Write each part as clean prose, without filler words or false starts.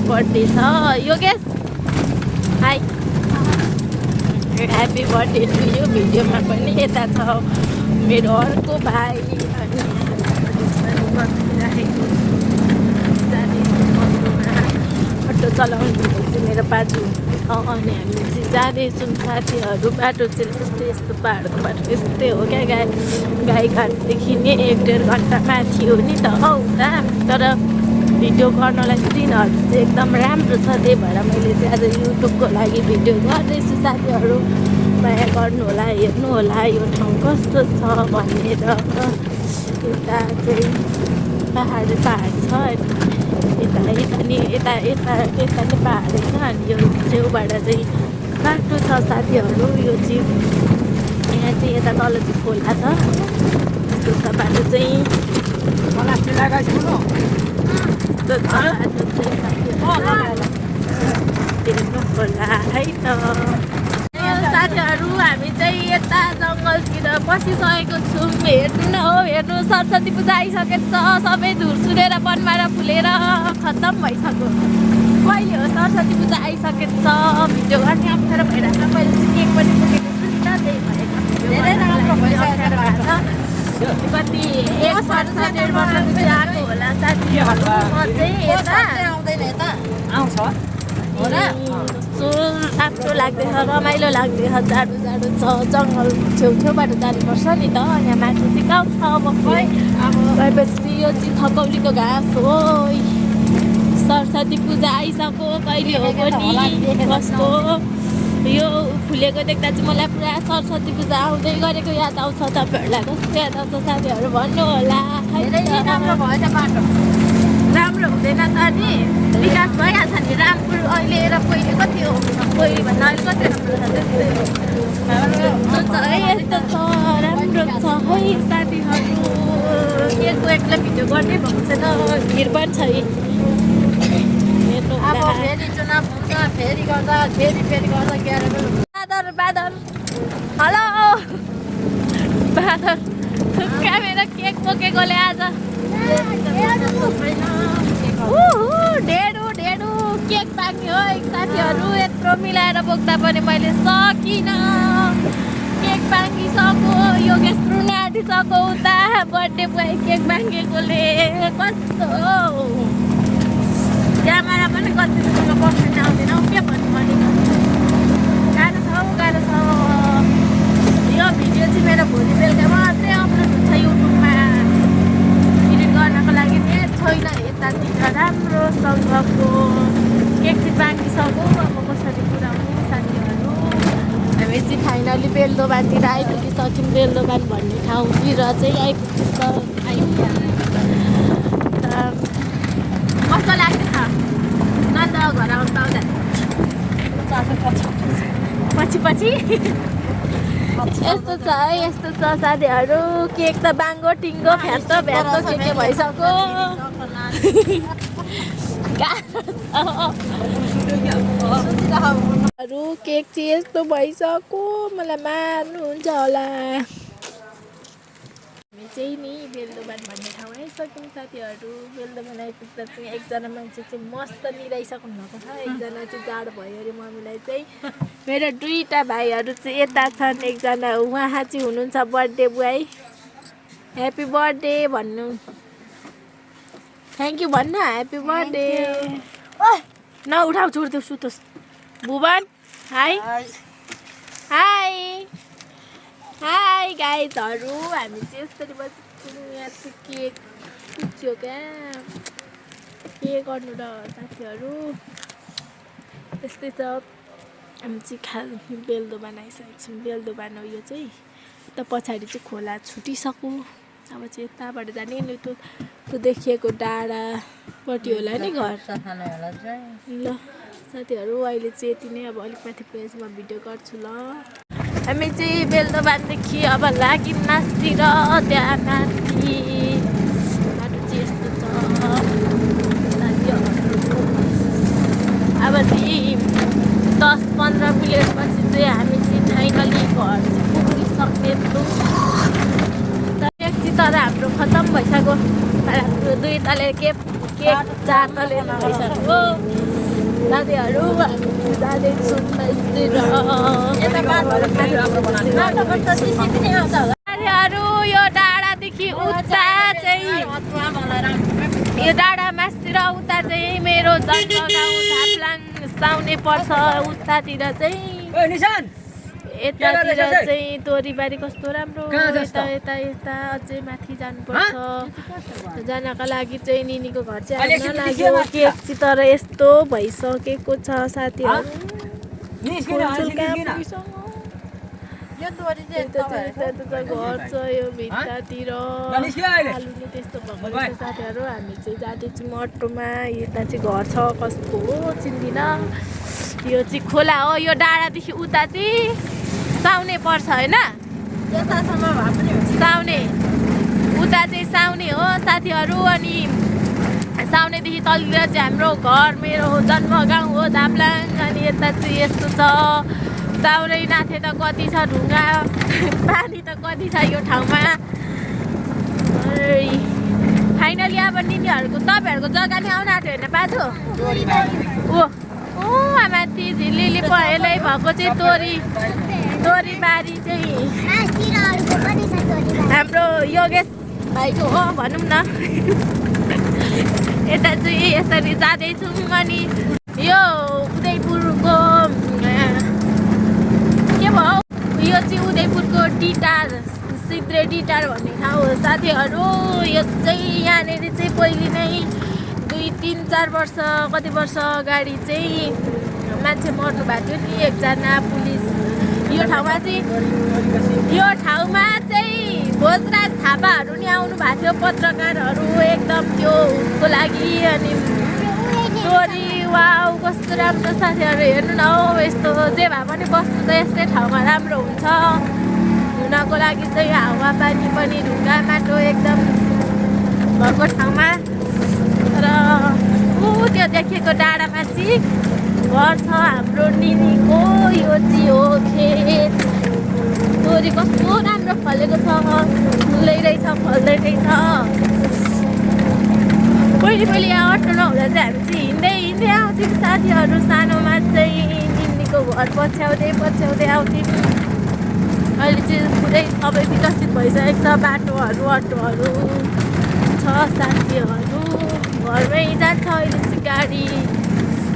Birthday छ Yogesh hi happy birthday to you भिडियोमा पनि यता छ मेरो अर्को भाइ अनि अटो चलाउनु हुँदैछ मेरो बाजु अनि हामी चाहिँ जाँदैछौँ साथीहरू बाटो चाहिँ यस्तो पाहाडको बाटो यस्तै हो क्या गाईघाटदेखि नै 1-1.5 घन्टामा थियो नि त उता तर भिडियो गर्नलाई सिनहरू चाहिँ एकदम राम्रो छ त्यही भएर मैले चाहिँ आज युट्युबको लागि भिडियो गर्दैछु साथीहरू माया गर्नु होला हेर्नु होला यो ठाउँ कस्तो छ भनेर यता चाहिँ पहाड छ यता नि पाहाडै छ अनि यो छेउबाट चाहिँ बाटो छ साथीहरू यो चाहिँ यहाँ चाहिँ यता तल चाहिँ खोला छ त्यो छ बाटो चाहिँ खोला है त साथीहरू हामी चाहिँ यता जङ्गलतिर बसिसकेको छौँ हेर्नु न हो हेर्नु सरस्वती पूजा आइसकेको छ सबै धुर सुरेर बनमारा फुलेर खत्तम भइसक्यो कहिले हो सरस्वती पूजा आइसकेको छ भिडियो गर्ने अप्ठ्यारो भइरहेको छ मैले चाहिँ केक पनि बोकेको छु नि त त्यही भएर धेरै राम्रो भइसकेको भएको छ कति 1 वर्ष 1.5 वर्ष चाहिँ आएको होला साथीहरू म चाहिँ यता आउँछ कस्तो राम्रो लाग्दैछ रमाइलो लाग्दैछ जाडो छ जङ्गल छेउछेउबाट जानुपर्छ नि त यहाँ माथि चाहिँ गाउँ छ अब गएपछि यो चाहिँ थकौलीको घाँस हो सरस्वती पूजा आइसक्यो कहिले हो पनि कस्तो यो फुलेको देख्दा चाहिँ मलाई पुरा सरस्वती पूजा आउँदै गरेको याद आउँछ तपाईँहरूलाई कस्तो याद आउँछ साथीहरू भन्नु होला राम्रो भएछ बाटो राम्रो हुँदैन त नि विकास भइहाल्छ नि राम्रो अहिले र पहिले कति हो पहिले भन्दा अहिले कति राम्रो छ है यस्तो छ राम्रो छ है साथीहरू केको एक्लै भिडियो गर्दै भएको छैन भिड पनि छ अब फेरि चुनाव हुन्छ फेरि गर्दा बादल हेलो बादल क्यामेरा केक बोकेकोले आज ढेडु केक पाक्ने हो साथीहरू यत्रो मिलाएर बोक्दा पनि मैले सकिनँ केक पाकिसक्यो योगेश रुन आँटिसक्यो उता बर्थडे बोय केक पाकेकोले कस्तो क्यामेरा पनि कति पर्सेन्ट आउँदैन के भन्नु भने गाह्रो छ यो भिडियो चाहिँ मेरो भोलि बेलुका मात्रै अपलोड हुन्छ युट्युबमा एडिट गर्नको लागि छैन यतातिर राम्रोसँगको केक चाहिँ पाकिसक्यो अब कसरी पुऱ्याउनु साथीहरू हामी चाहिँ फाइनली बेलदोबानतिर आइपुगिसक्यौँ बेलदोबान भन्ने ठाउँतिर चाहिँ आइपुग्छ कस्तो लाग्दैछ नन्द घर आउँदा पछि यस्तो छ साथीहरू केक त बाङ्गो टिङ्गो भ्यात्तो के भइसक्यो केक चाहिँ यस्तो भइसक्यो मलाई मार्नुहुन्छ होला हामी चाहिँ नि बेलदोबान भन्ने ठाउँ आइसक्यौँ साथीहरू बेलदोबान आइपुग्दा चाहिँ एकजना मान्छे चाहिँ मस्त निदाइसक्नु भएको छ एकजना चाहिँ जाडो भयो अरे मम्मीलाई चाहिँ मेरो 2टा भाइहरू चाहिँ यता छन् एकजना उहाँ चाहिँ हुनुहुन्छ बर्थडे बोय ह्याप्पी बर्थडे भन्नु थ्याङ्क यू भन्न ह्याप्पी बर्थडे नउठाउ छोड्देऊ सुतोस् भुवन हाई गाइजहरू हामी चाहिँ यसरी बस्छौँ यहाँ चाहिँ केक पुग्छौँ क्या के गर्नु र साथीहरू त्यस्तै छ हामी चाहिँ बेलदोबान आइसकेको छौँ बेलदोबान हो यो चाहिँ त पछाडि चाहिँ खोला छुटिसक्यो अब चाहिँ यताबाट जाने नि त्यो देखिएको डाँडापट्टि होला नि घर ल साथीहरू अहिले चाहिँ यति नै अब अलिक माथि पुगेपछि म भिडियो गर्छु ल हामी चाहिँ बेलदोबानदेखि अब लाग्यौँ नाचतिर त्यहाँ माथि बाटो चाहिँ यस्तो छ अब चाहिँ 10-15 मिनटपछि चाहिँ हामी चाहिँ फाइनली घर चाहिँ पुगिसक्नेछौँ तर हाम्रो खत्तम भइसक्यो हाम्रो 2 तले केक 4 तले भइसक्यो साथीहरू हामी जाँदैछौँ बाइकतिर। साथीहरू यो डाँडादेखि उता चाहिँ यो डाँडा मासतिर उता चाहिँ मेरो जन्मगाउँ झापलाङ साउने पर्छ। उतातिर चाहिँ यतातिर चाहिँ तोरीबारी कस्तो राम्रो यता यता यता अझै माथि जानुपर्छ। जानका लागि चाहिँ निनीको घर चाहिँ आउन लाग्यो। केक चाहिँ तर यस्तो भइसकेको छ साथीहरू। घर छ यो भित्रतिर आलुले त्यस्तो भएको रहेछ साथीहरू। हामी चाहिँ जाँदैछौँ अटोमा। यता चाहिँ घर छ कस्तो हो चिन्दिनँ। यो चाहिँ खोला हो। यो डाँडादेखि उता चाहिँ साउने पर्छ होइन। साउने उता चाहिँ साउने हो साथीहरू। अनि साउनेदेखि तलतिर चाहिँ हाम्रो घर मेरो जन्मगाउँ हो झापलाङ। अनि यता चाहिँ यस्तो छ दाउरै नाथे त कति छ ढुङ्गा पानी त कति छ यो ठाउँमा। फाइनली अब निनीहरूको तपाईँहरूको जग्गा नि आउन आँट्यो होइन बाजु। ओ माथि झिलिली पहेँलै भएको चाहिँ तोरीबारी चाहिँ हाम्रो योगेश भाइको हो भनौँ न। यता चाहिँ यसरी जाँदैछौँ। अनि यो उदयपुरको के भयो यो चाहिँ उदयपुरको डिटार सिद्रे डिटार भन्ने ठाउँ हो साथीहरू। यो चाहिँ यहाँनिर चाहिँ पहिले नै 2-3-4 वर्ष कति वर्ष अगाडि चाहिँ मान्छे मर्नु भएको थियो नि एकजना पुलिस। यो ठाउँमा चाहिँ भोजराज थापाहरू नि आउनु भएको थियो पत्रकारहरू एकदम त्यो उसको लागि। अनि तोरी वाउ कस्तो राम्रो साथीहरू हेर्नु न हौ। यस्तो जे भए पनि बस्नु त यस्तै ठाउँमा राम्रो हुन्छ। हुनको लागि चाहिँ हावापानी पनि ढुङ्गा माटो एकदम भएको ठाउँमा। र त्यो देखेको डाँडामा चाहिँ घर छ हाम्रो निनीको। यो चाहिँ हो खेत। तोरी कस्तो राम्रो फलेको छ फुल्दै रहेछ फल्दै रहेछ। पहिले यहाँ अटो नहुँदा चाहिँ हामी चाहिँ हिँड्दै आउँथ्यौँ साथीहरू। सानोमा चाहिँ निनीको घर पछ्याउँदै आउँथ्यौँ। अहिले चाहिँ पुरै सबै विकसित भइसकेको छ। बाटोहरू अटोहरू छ साथीहरू। घरमै जान्छ अहिले चाहिँ गाडी।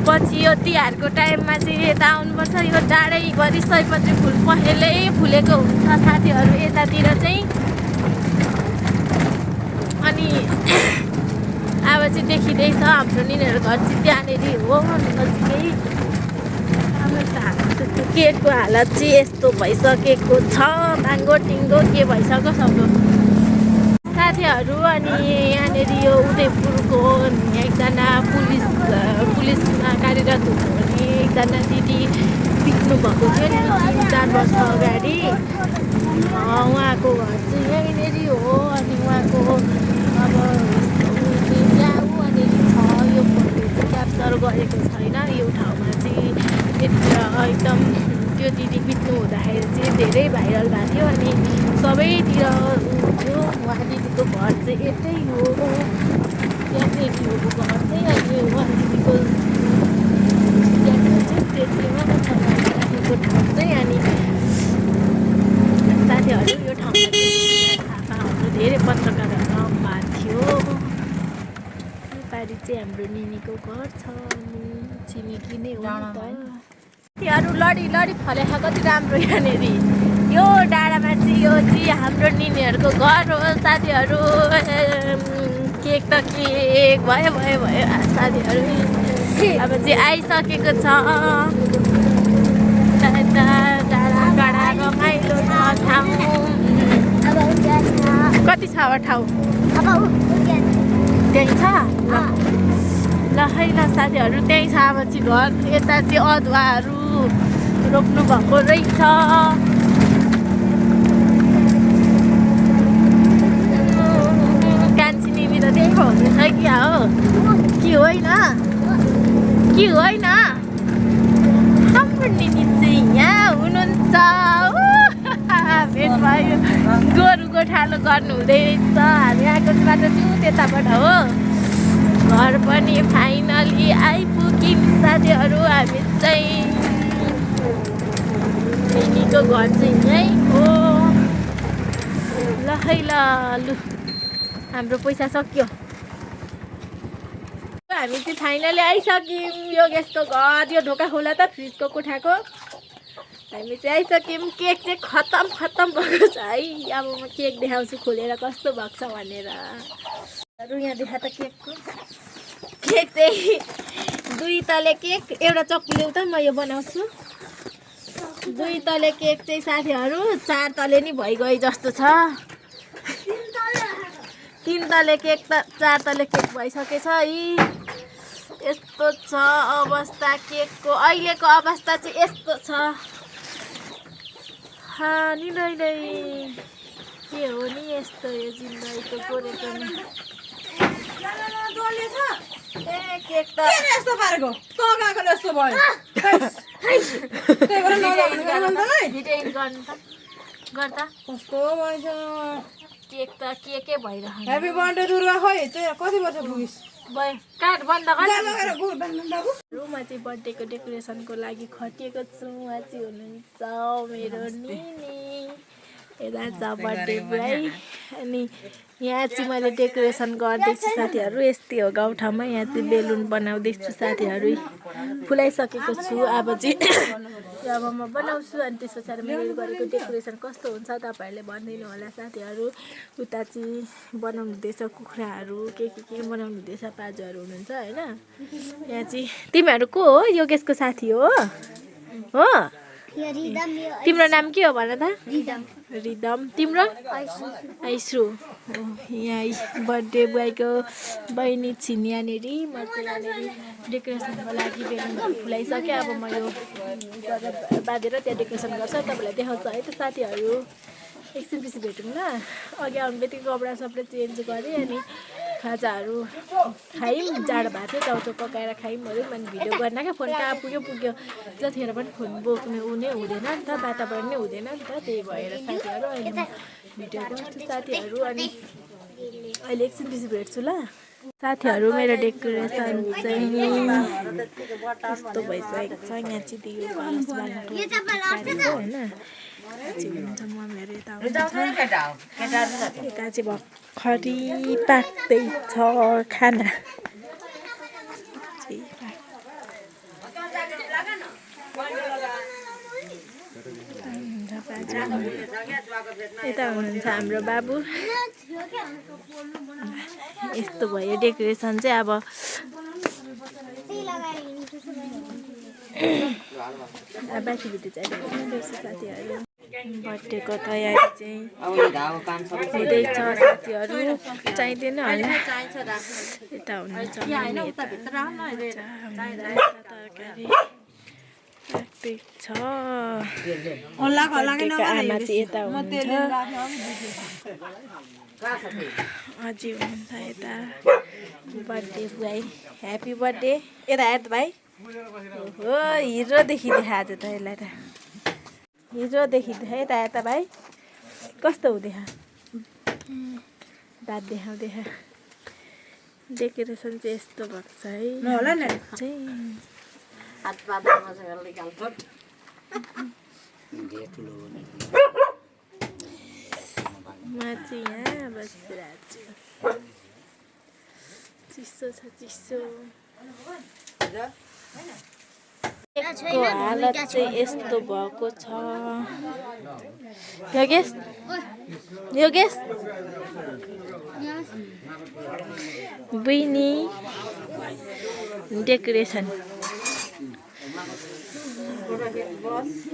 पछि यो तिहारको टाइममा चाहिँ यता आउनुपर्छ। यो डाँडैभरि सयपत्री फुल पहेँलै फुलेको हुन्छ साथीहरू यतातिर चाहिँ। अनि अब चाहिँ देखिँदैछ हाम्रो निनीहरू घर चाहिँ त्यहाँनिर हो नजिकै। केकको हालत चाहिँ यस्तो भइसकेको छ बाङ्गो टिङ्गो के भइसक्यो सक्यो साथीहरू। अनि यहाँनिर यो उदयपुरको एकजना पुलिसमा कार्यरत हुनुहुने एकजना दिदी बित्नु भएको थियो नि 3-4 वर्ष अगाडि। उहाँको घर चाहिँ यहीँनिर हो। अनि उहाँको अब यहाँनिर छ यो फोटो चाहिँ क्याप्चर गरेको छैन। यो ठाउँमा चाहिँ एकदम त्यो दिदी बित्नु हुँदाखेरि चाहिँ धेरै भाइरल भएको थियो। अनि सबैतिर थियो। उहाँ दिदीको घर चाहिँ यतै हो। त्यहाँदेखिको घर चाहिँ अनि उहाँ दिदीको त्यो चाहिँ राखेको ठाउँ चाहिँ। अनि साथीहरू यो ठाउँमा थाहा हाम्रो धेरै पत्रकारहरू आउनु भएको थियो। योपालि चाहिँ हाम्रो निनीको घर छ। अनि छिमेकी नै हो नि त। साथीहरू लडी फलेको कति राम्रो यहाँनिर यो डाँडामा चाहिँ। यो चाहिँ हाम्रो निनीहरूको घर हो साथीहरू। केक त केक भयो साथीहरू। अब चाहिँ आइसकेको छ। डाँडा रमाइलो छ ठाउँ। कति छ अब ठाउँ त्यही छ ल है ल साथीहरू त्यही छ। अब चाहिँ घर यता चाहिँ अदुवाहरू रोप्नु भएको रहेछ। कान्छी निनी त त्यही पो हुनुहुन्छ कि हो कि होइन हाम्रो निनी चाहिँ यहाँ हुनुहुन्छ। भेट भयो गोरु गोठालो गर्नु हुँदै रहेछ। हामी आएको बाटो चाहिँ त्यताबाट हो। घर पनि फाइनली आइपुग्यौँ साथीहरू। हामी चाहिँ बहिनीको घर चाहिँ यहीँ हो। ल है ल लु हाम्रो पैसा सक्यो। हामी चाहिँ फाइनली आइसक्यौँ योगेशको घर। यो ढोका खोला त फ्रिजको कोठाको। हामी चाहिँ आइसक्यौँ। केक चाहिँ खत्तम भएको छ है। अब म केक देखाउँछु खोलेर कस्तो भएको छ भनेर। यहाँ देखा त केकको। केक चाहिँ 2 तले केक। एउटा चक्कु ल्याउ त म यो बनाउँछु। 2 तले केक चाहिँ साथीहरू 4 तले नि भइगयो जस्तो छ। 3 तले केक त 4 तले केक भइसकेछ है। यस्तो छ अवस्था केकको। अहिलेको अवस्था चाहिँ यस्तो छ। नि के हो नि यस्तो यो जिन्दगीको गोरेटोमा। केक त यस्तो पारेको त गएको यस्तो भयो। त्यही भएर डिटेन गर्नु त गर त। कस्तो भएछ केक त के भइरहेको। Happy birthday Durga. खोइ चाहिँ कति वर्ष पुगिस्? भयो काट बन्द गर। बाबु रुममा चाहिँ बर्थडेको डेकोरेसनको लागि खटिएको छु। उहाँ चाहिँ हुनुहुन्छ मेरो निनी। यता छ बर्थडे बोय। अनि यहाँ चाहिँ मैले डेकोरेसन गर्दैछु साथीहरू। यस्तै हो गाउँठाउँमा। यहाँ चाहिँ बेलुन बनाउँदैछु साथीहरू। फुलाइसकेको छु। अब चाहिँ अब म बनाउँछु। अनि त्यस पछाडि मैले गरेको डेकोरेसन कस्तो हुन्छ तपाईँहरूले भनिदिनु होला साथीहरू। उता चाहिँ बनाउनु हुँदैछ कुखुराहरू के बनाउनु हुँदैछ। पाजुहरू हुनुहुन्छ होइन। यहाँ चाहिँ तिमीहरू को हो? योगेशको साथी हो? तिम्रो नाम के हो भन त? रिदम। तिम्रो? आइसु। यहाँ बर्थडे बोयको बहिनी छिन् यहाँनिर। म चाहिँ यहाँनिर डेकोरेसनको लागि बेलुनहरू फुलाइसकेँ। अब म यो गरेर बाँधेर त्यहाँ डेकोरेसन गर्छ। तपाईँलाई देखाउँछ है त साथीहरू। एकछिन पछि भेटौँ ल। अघि आउनु बित्तिकै कपडा सपडा चेन्ज गरेँ। अनि खाजाहरू खायौँ। जाडो भएको थियो। चाउचाउ पकाएर खायौँ। अनि भिडियो गर्न क्या फोन कहाँ पुग्यो जतिखेर पनि फोन बोक्नु हुने हुँदैन नि त। वातावरण नै हुँदैन नि त। त्यही भएर साथीहरू अहिले म भिडियो गर्छु साथीहरू। अनि अहिले एकछिन पछि भेट्छु ल साथीहरू। मेरो डेकोरेसन चाहिँ यस्तो भइसकेको छ। यहाँ चाहिँ दियो कलश बाल्नुको होइन। हुनुहुन्छ मम्मीहरू यता यता चाहिँ भर्खरै पाक्दैछ खाना। यता हुनुहुन्छ हाम्रो बाबु। यस्तो भयो डेकोरेसन चाहिँ। अब बाँकी भिडियो चाहिँ साथीहरू। बर्थडेको तयारी चाहिँ हुँदैछ साथीहरू। चाहिँदैन होला। यता हुनुहुन्छ तरकारी राख्दैछ। आमा चाहिँ यता हुनुहुन्छ। अझै हुनुहुन्छ यता बर्थडे बोय। Happy birthday. यता हेर त भाइ। हो हिरोदेखि देखा आज त यसलाई त हिरोदेखि देखा। यता हेर त भाइ कस्तो हुँदैछ। दाँत देखाउँदै डेकोरेसन चाहिँ यस्तो भएको छ है। म चाहिँ यहाँ बसिरहेको छु। चिसो छ चिसो। केकको हालत चाहिँ यस्तो भएको छ। योगेश बहिनी डेकोरेसन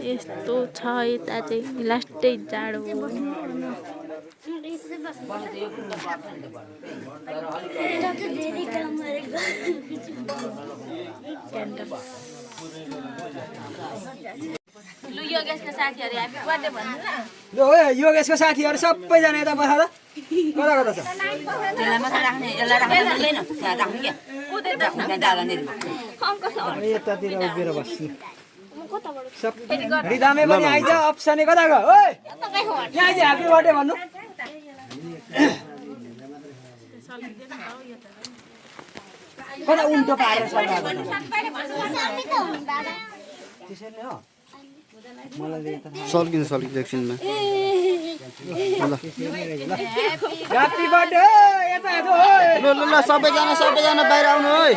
यस्तो छ। यता चाहिँ लास्टै जाडो योगेशको साथीहरू ह्यापी बर्थडे भन्नु न। योगेशको साथीहरू सबैजना यता बसा त। कता कता छ? यतातिर उभिएर बस्नु। रिदामे पनि आइज। अप्सने कता गयो? ओइ यहाँ आइज ह्यापी बर्थडे भन्नु। कता उल्टो पारेर सल्लाह त्यसरी नै हो मलाई दे त सल्किन्छ एकछिनमा ह्यापी बर्थडे यता हेर्नु ल सबैजना बाहिर आउनु है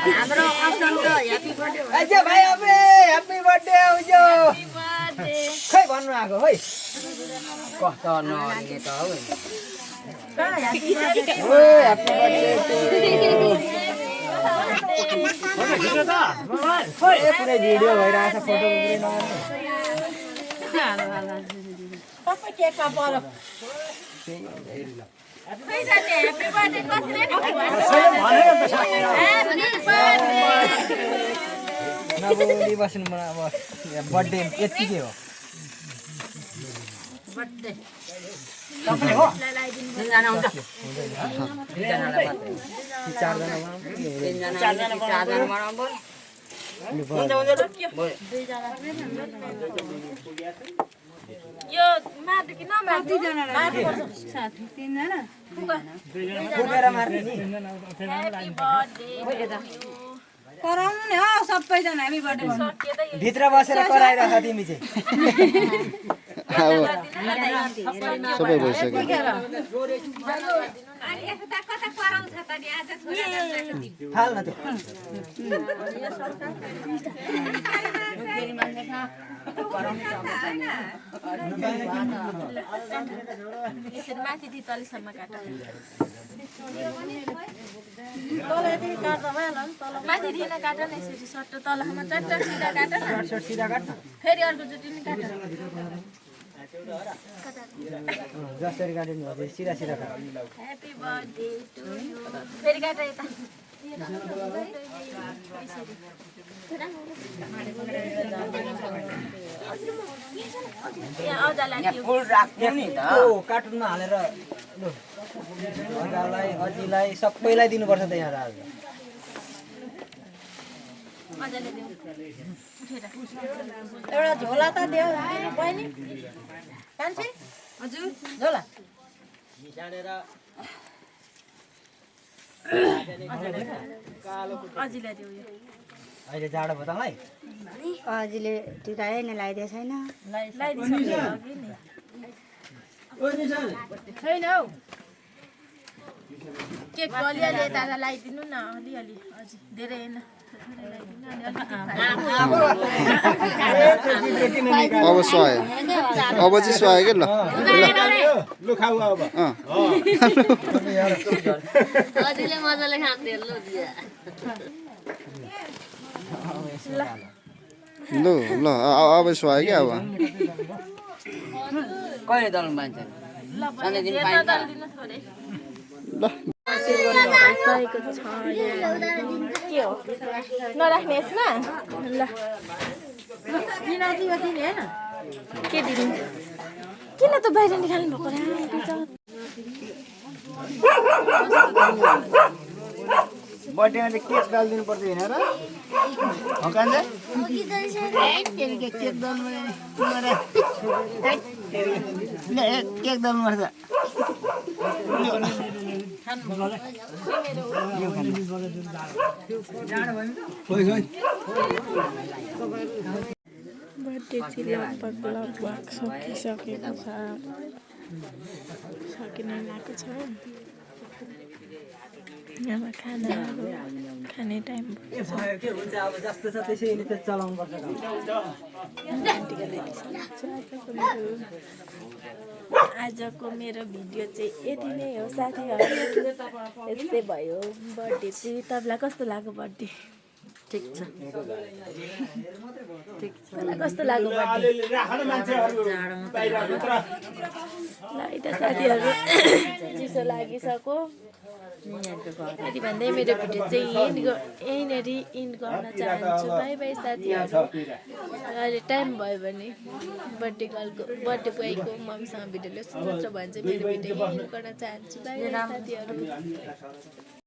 हाम्रो अप्सन त ह्यापी बर्थडे अझै भाइ अबे ह्यापी बर्थडे आउँछौ खै भन्नु आएको है कस्तो नअर्ने त हौ ह्यापी बर्थडे पुरै भिडियो भइरहेछ फोटो पुरै सबै केकमा परो खै जाने ह्यापी बर्थडे कसले नबोली बस्नु मलाई अब बर्थडे यतिकै हो बर्थडे तपाईँ हो तिनजना हुन्छ चारजना बनाउँ यो मार्दै कि नमार्दै फुकेर मार्ने नि ह्यापी बर्थडे कराउनु नि हौ सबैजना ह्यापी बर्थडे भित्र बसेर कराइरहेछ तिमी चाहिँ सबै भइसक्यो फाल्न त्यो यसरी माथि दि तलसम्म काट माथि दिन काट न यसरी सट्ट तलसम्म चट्ट सिधा काट न सिधा काट फेरि अर्कोचोटि नि काट जसरी काट्यो नि हजुर सिधा सिधा काट ह्यापी बर्थडे टु यु फेरि काट यता यहाँ अजालाई फुल राख्नु नि त ओ कार्टुनमा हालेर लु अजालाई अजीलाई सबैलाई दिनुपर्छ त यहाँ आज अजाले देऊ उठेर एउटा झोला त देऊ बहिनी कान्छी हजुर झोला अजीलाई देऊ यो अहिले जाडो भयो तँलाई अजीले टिका नै लगाइदिएको छैन लगाइदिइसक्यो अघि नि छैन हौ केक अलिअलि यता लगाइदिनु न अलिअलि अझै धेरै होइन अब सुहायो अब चाहिँ सुहायो क्या लु खाऊ अब अझैले मजाले खाँदै ल अब सुहायो क्या अब कहिले दल्नु मान्छ ल के हो नराख्ने यसमा ल के दिनु किन त बाहिर निकाल्नु भएको बर्थडेमा चाहिँ केक डालिदिनु पर्छ होइन र केक डाल्नुपर्छ बर्थडे चाहिँ लगभग सकिसकेको छ सकिन लागेको छ अब खानाहरू खाने टाइम के हुन्छ अब जस्तो छ त्यसैले त चलाउनु पर्छ आजको मेरो भिडियो चाहिँ यति नै हो साथीहरू यस्तै भयो बर्थडे चाहिँ तपाईँलाई कस्तो लाग्यो बर्थडे ठिक छ तपाईँलाई कस्तो लाग्यो बर्थडे ल यता साथीहरू चिसो लागिसक्यो यति भन्दै मेरो भिडियो चाहिँ यहीँनिर इन्ड गर्न चाहन्छु बाई बाई साथीहरू अहिले टाइम भयो भने बर्थडे बोयको मम्मीसँग भिडियो ल्याउँछु नत्र भने चाहिँ मेरो भिडियो इन्ड गर्न चाहन्छु बाई बाई साथीहरू